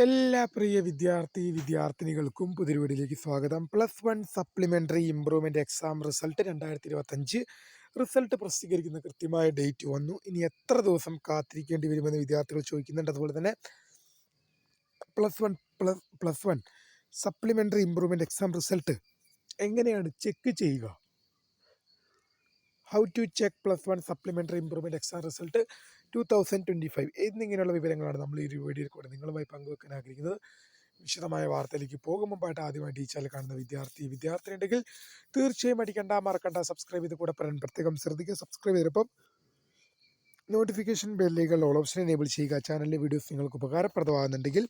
എല്ലാ പ്രിയ വിദ്യാർത്ഥിനികൾക്കും പുതിയ വീഡിയോയിലേക്ക് സ്വാഗതം. +1 supplementary improvement exam result 2025 result പ്രസിദ്ധീകരിക്കുന്ന കൃത്യമായ ഡേറ്റ് വന്നു. ഇനി എത്ര ദിവസം കാത്തിരിക്കേണ്ടി വരുമെന്ന് വിദ്യാർത്ഥികൾ ചോദിക്കുന്നുണ്ട്. അതുപോലെ തന്നെ +1 സപ്ലിമെന്ററി ഇംപ്രൂവ്മെന്റ് എക്സാം റിസൾട്ട് എങ്ങനെയാണ് ചെക്ക് ചെയ്യുക? How to check +1 supplementary improvement exam result 2025 എന്നിങ്ങനെയുള്ള വിവരങ്ങളാണ് നമ്മൾ ഈ ഒരു വീഡിയോയിൽ കൂടെ നിങ്ങളുമായി പങ്കുവെക്കാൻ ആഗ്രഹിക്കുന്നത്. വിശദമായ വാർത്തയിലേക്ക് പോകും മുമ്പായിട്ട് ആദ്യമായിട്ട് ഈ ചാനൽ കാണുന്ന വിദ്യാർത്ഥി ഉണ്ടെങ്കിൽ തീർച്ചയായും മറക്കണ്ട സബ്സ്ക്രൈബ് ചെയ്ത് കൂടെ പറയാൻ പ്രത്യേകം ശ്രദ്ധിക്കുക. സബ്സ്ക്രൈബ് ചെയ്തപ്പം നോട്ടിഫിക്കേഷൻ ബെല്ലുകൾ ഓൾ ഓപ്ഷൻ എനേബിൾ ചെയ്യുക. ചാനലിലെ വീഡിയോസ് നിങ്ങൾക്ക് ഉപകാരപ്രദമാകുന്നുണ്ടെങ്കിൽ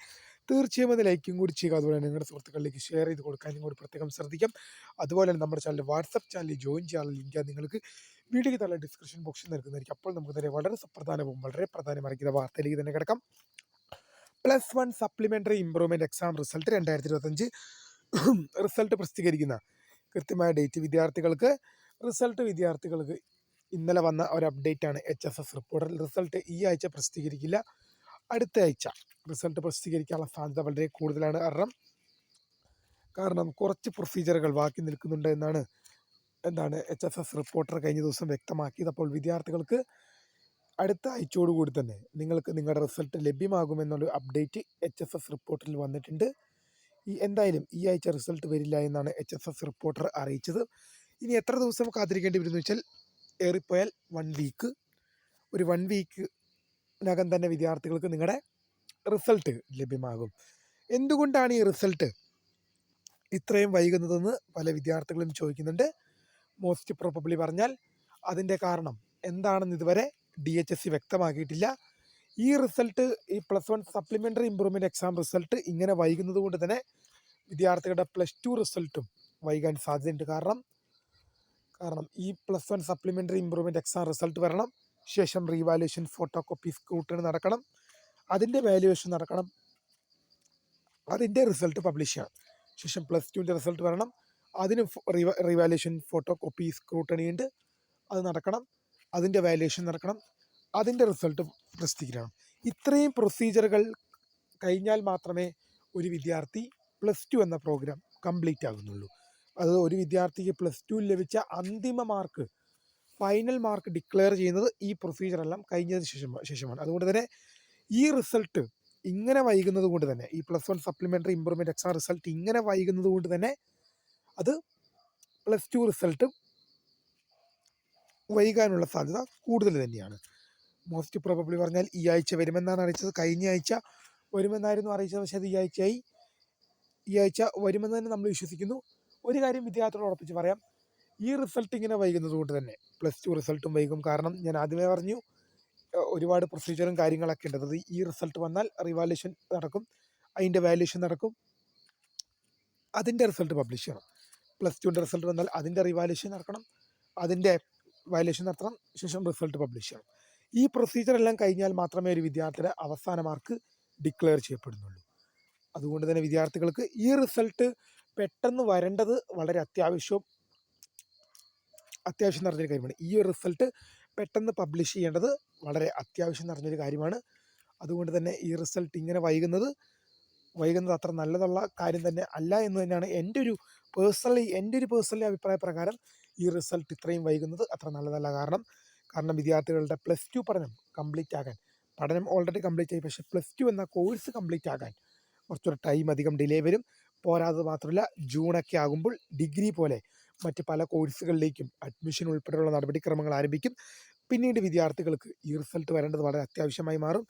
തീർച്ചയായും അത് ലൈക്കും കൂടി ചെയ്യുക. അതുപോലെ നിങ്ങളുടെ സുഹൃത്തുക്കളിലേക്ക് ഷെയർ ചെയ്ത് കൊടുക്കാനും കൂടി പ്രത്യേകം ശ്രദ്ധിക്കാം. അതുപോലെ തന്നെ നമ്മുടെ ചാനൽ വാട്സപ്പ് ചാനലിൽ ജോയിൻ ചെയ്യാനുള്ള ലിങ്ക് നിങ്ങൾക്ക് വീഡിയോയ്ക്ക് താഴെ ഡിസ്ക്രിപ്ഷൻ ബോക്സിൽ നൽകുന്നതായിരിക്കും. അപ്പോൾ നമുക്ക് തന്നെ വളരെ പ്രധാനമായിരിക്കുന്ന വാർത്തയിലേക്ക് തന്നെ കിടക്കാം. +1 supplementary improvement exam result 2025 result പ്രസിദ്ധീകരിക്കുന്ന കൃത്യമായ ഡേറ്റ് വിദ്യാർത്ഥികൾക്ക് ഇന്നലെ വന്ന ഒരു അപ്ഡേറ്റ് ആണ്. HSS റിപ്പോർട്ടിൽ റിസൾട്ട് ഈ ആഴ്ച പ്രസിദ്ധീകരിക്കില്ല, അടുത്ത ആഴ്ച റിസൾട്ട് പ്രസിദ്ധീകരിക്കാനുള്ള സാധ്യത വളരെ കൂടുതലാണ്. കാരണം കുറച്ച് പ്രൊസീജിയറുകൾ ബാക്കി നിൽക്കുന്നുണ്ട് എന്നാണ് HSS റിപ്പോർട്ടർ കഴിഞ്ഞ ദിവസം വ്യക്തമാക്കിയത്. അപ്പോൾ വിദ്യാർത്ഥികൾക്ക് അടുത്ത ആഴ്ചയോടുകൂടി തന്നെ നിങ്ങൾക്ക് നിങ്ങളുടെ റിസൾട്ട് ലഭ്യമാകുമെന്നുള്ള അപ്ഡേറ്റ് HSS റിപ്പോർട്ടിൽ വന്നിട്ടുണ്ട്. എന്തായാലും ഈ ആഴ്ച റിസൾട്ട് വരില്ല എന്നാണ് HSS റിപ്പോർട്ടർ അറിയിച്ചത്. ഇനി എത്ര ദിവസം കാത്തിരിക്കേണ്ടി വരുമെന്ന് വെച്ചാൽ ഏറിപ്പോയാൽ 1 വീക്ക്. ഒരു 1 വീക്കിനകം തന്നെ വിദ്യാർത്ഥികൾക്ക് നിങ്ങളുടെ റിസൾട്ട് ലഭ്യമാകും. എന്തുകൊണ്ടാണ് ഈ റിസൾട്ട് ഇത്രയും വൈകുന്നതെന്ന് പല വിദ്യാർത്ഥികളും ചോദിക്കുന്നുണ്ട്. മോസ്റ്റ് പ്രോബബ്ലി പറഞ്ഞാൽ അതിൻ്റെ കാരണം എന്താണെന്ന് ഇതുവരെ DHSC വ്യക്തമാക്കിയിട്ടില്ല. ഈ റിസൾട്ട്, ഈ +1 സപ്ലിമെൻ്ററി ഇംപ്രൂവ്മെൻറ്റ് എക്സാം റിസൾട്ട് ഇങ്ങനെ വൈകുന്നത് കൊണ്ട് തന്നെ വിദ്യാർത്ഥികളുടെ +2 റിസൾട്ടും വൈകാൻ സാധ്യതയുണ്ട്. കാരണം ഈ +1 സപ്ലിമെൻ്ററി ഇംപ്രൂവ്മെൻറ്റ് എക്സാം റിസൾട്ട് വരണം, ശേഷം റീവാലുവേഷൻ ഫോട്ടോ കോപ്പി സ്ക്രൂട്ടണി നടക്കണം, അതിൻ്റെ വാല്യുവേഷൻ നടക്കണം, അതിൻ്റെ റിസൾട്ട് പബ്ലിഷ് ചെയ്യണം. ശേഷം +2ൻ്റെ റിസൾട്ട് വരണം, അതിന് റീവാലുവേഷൻ ഫോട്ടോ കോപ്പി സ്ക്രൂട്ടണി ഉണ്ട്, അത് നടക്കണം, അതിൻ്റെ വാല്യുവേഷൻ നടക്കണം, അതിൻ്റെ റിസൾട്ട് പ്രസിദ്ധീകരിക്കണം. ഇത്രയും പ്രൊസീജിയറുകൾ കഴിഞ്ഞാൽ മാത്രമേ ഒരു വിദ്യാർത്ഥി +2 എന്ന പ്രോഗ്രാം കംപ്ലീറ്റ് ആകുന്നുള്ളൂ. അത് ഒരു വിദ്യാർത്ഥിക്ക് +2 ലഭിച്ച അന്തിമ മാർക്ക്, ഫൈനൽ മാർക്ക് ഡിക്ലെയർ ചെയ്യുന്നത് ഈ പ്രൊസീജിയറെല്ലാം കഴിഞ്ഞതിന് ശേഷമാണ്. അതുകൊണ്ട് തന്നെ ഈ റിസൾട്ട് ഇങ്ങനെ വൈകുന്നത് കൊണ്ട് തന്നെ, ഈ +1 സപ്ലിമെൻ്ററി ഇംപ്രൂവ്മെൻറ്റ് എക്സാം റിസൾട്ട് ഇങ്ങനെ വൈകുന്നത് കൊണ്ട് തന്നെ അത് +2 റിസൾട്ട് വൈകാനുള്ള സാധ്യത കൂടുതൽ തന്നെയാണ്. മോസ്റ്റ് പ്രോബബ്ലി പറഞ്ഞാൽ ഈ ആഴ്ച വരുമെന്നാണ് അറിയിച്ചത്. കഴിഞ്ഞ ആഴ്ച വരുമെന്നായിരുന്നു അറിയിച്ചത്, പക്ഷേ അത് ഈ ആഴ്ച വരുമെന്ന് തന്നെ നമ്മൾ വിശ്വസിക്കുന്നു. ഒരു കാര്യം വിദ്യാർത്ഥികളോട് ഉറപ്പിച്ച് പറയാം, ഈ റിസൾട്ട് ഇങ്ങനെ വൈകുന്നത് കൊണ്ട് തന്നെ +2 റിസൾട്ടും വൈകും. കാരണം ഞാൻ ആദ്യമേ പറഞ്ഞു, ഒരുപാട് പ്രൊസീജിയറും കാര്യങ്ങളൊക്കെ ഉണ്ട്. അത് ഈ റിസൾട്ട് വന്നാൽ റിവാലുവേഷൻ നടക്കും, അതിൻ്റെ വാല്യുവേഷൻ നടക്കും, അതിൻ്റെ റിസൾട്ട് പബ്ലിഷ് ചെയ്യണം. +2ൻ്റെ റിസൾട്ട് വന്നാൽ അതിൻ്റെ റിവാലുവേഷൻ നടക്കണം, അതിൻ്റെ വാല്യുവേഷൻ നടത്തണം, ശേഷം റിസൾട്ട് പബ്ലിഷ് ചെയ്യണം. ഈ പ്രൊസീജിയർ എല്ലാം കഴിഞ്ഞാൽ മാത്രമേ ഒരു വിദ്യാർത്ഥിയുടെ അവസാന മാർക്ക് ഡിക്ലെയർ ചെയ്യപ്പെടുന്നുള്ളൂ. അതുകൊണ്ട് തന്നെ വിദ്യാർത്ഥികൾക്ക് ഈ റിസൾട്ട് പെട്ടെന്ന് വരേണ്ടത് വളരെ അത്യാവശ്യം നിറഞ്ഞൊരു കാര്യമാണ്. ഈ ഒരു റിസൾട്ട് പെട്ടെന്ന് പബ്ലിഷ് ചെയ്യേണ്ടത് വളരെ അത്യാവശ്യം നിറഞ്ഞൊരു കാര്യമാണ്. അതുകൊണ്ട് തന്നെ ഈ റിസൾട്ട് ഇങ്ങനെ വൈകുന്നത് അത്ര നല്ലതുള്ള കാര്യം തന്നെ അല്ല എന്ന് തന്നെയാണ് എൻ്റെ ഒരു പേഴ്സണലി അഭിപ്രായ പ്രകാരം. ഈ റിസൾട്ട് ഇത്രയും വൈകുന്നത് അത്ര നല്ലതല്ല. കാരണം വിദ്യാർത്ഥികളുടെ +2 പഠനം ഓൾറെഡി കംപ്ലീറ്റ് ആയി, പക്ഷേ +2 എന്ന കോഴ്സ് കംപ്ലീറ്റ് ആകാൻ കുറച്ചൊരു ടൈം അധികം ഡിലേ വരും. പോരാതെ മാത്രമല്ല, ജൂണൊക്കെ ആകുമ്പോൾ ഡിഗ്രി പോലെ മറ്റ് പല കോഴ്സുകളിലേക്കും അഡ്മിഷൻ ഉൾപ്പെടെയുള്ള നടപടിക്രമങ്ങൾ ആരംഭിക്കും. പിന്നീട് വിദ്യാർത്ഥികൾക്ക് ഈ റിസൾട്ട് വരേണ്ടത് വളരെ അത്യാവശ്യമായി മാറും.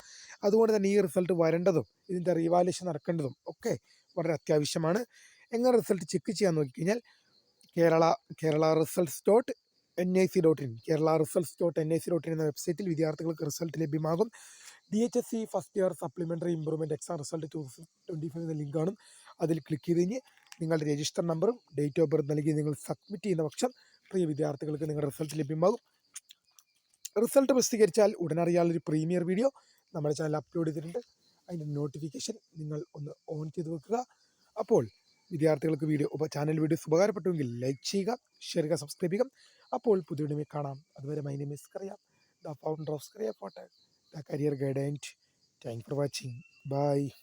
അതുകൊണ്ട് തന്നെ ഈ റിസൾട്ട് വരേണ്ടതും ഇതിൻ്റെ റീവാലുവേഷൻ നടക്കേണ്ടതും ഒക്കെ വളരെ അത്യാവശ്യമാണ്. എങ്ങനെ റിസൾട്ട് ചെക്ക് ചെയ്യാൻ നോക്കിക്കഴിഞ്ഞാൽ കേരള റിസൾട്ട്സ്.nic.in എന്ന വെബ്സൈറ്റിൽ വിദ്യാർത്ഥികൾക്ക് റിസൾട്ട് ലഭ്യമാകും. DHSC first year supplementary improvement exam result 2025 എന്ന ലിങ്ക് കാണും. അതിൽ ക്ലിക്ക് ചെയ്ത് കഴിഞ്ഞ് നിങ്ങളുടെ രജിസ്റ്റർ നമ്പറും ഡേറ്റ് ഓഫ് ബർത്ത് നൽകി നിങ്ങൾ സബ്മിറ്റ് ചെയ്യുന്ന പക്ഷം പ്രിയ വിദ്യാർത്ഥികൾക്ക് നിങ്ങളുടെ റിസൾട്ട് ലഭ്യമാകും. റിസൾട്ട് പ്രസിദ്ധീകരിച്ചാൽ ഉടനറിയാനുള്ളൊരു പ്രീമിയർ വീഡിയോ നമ്മുടെ ചാനൽ അപ്ലോഡ് ചെയ്തിട്ടുണ്ട്. അതിൻ്റെ നോട്ടിഫിക്കേഷൻ നിങ്ങൾ ഒന്ന് ഓൺ ചെയ്ത് വെക്കുക. അപ്പോൾ വിദ്യാർത്ഥികൾക്ക് ചാനൽ വീഡിയോസ് ഉപകാരപ്പെട്ടുവെങ്കിൽ ലൈക്ക് ചെയ്യുക, ഷെയർ ചെയ്യുക, സബ്സ്ക്രൈബ് ചെയ്യുക. അപ്പോൾ പുതിയ വീഡിയോ കാണാം. അതുവരെ my name is Scaria, the founder of Scaria ഫോട്ട, the career guide. And thank for watching. By.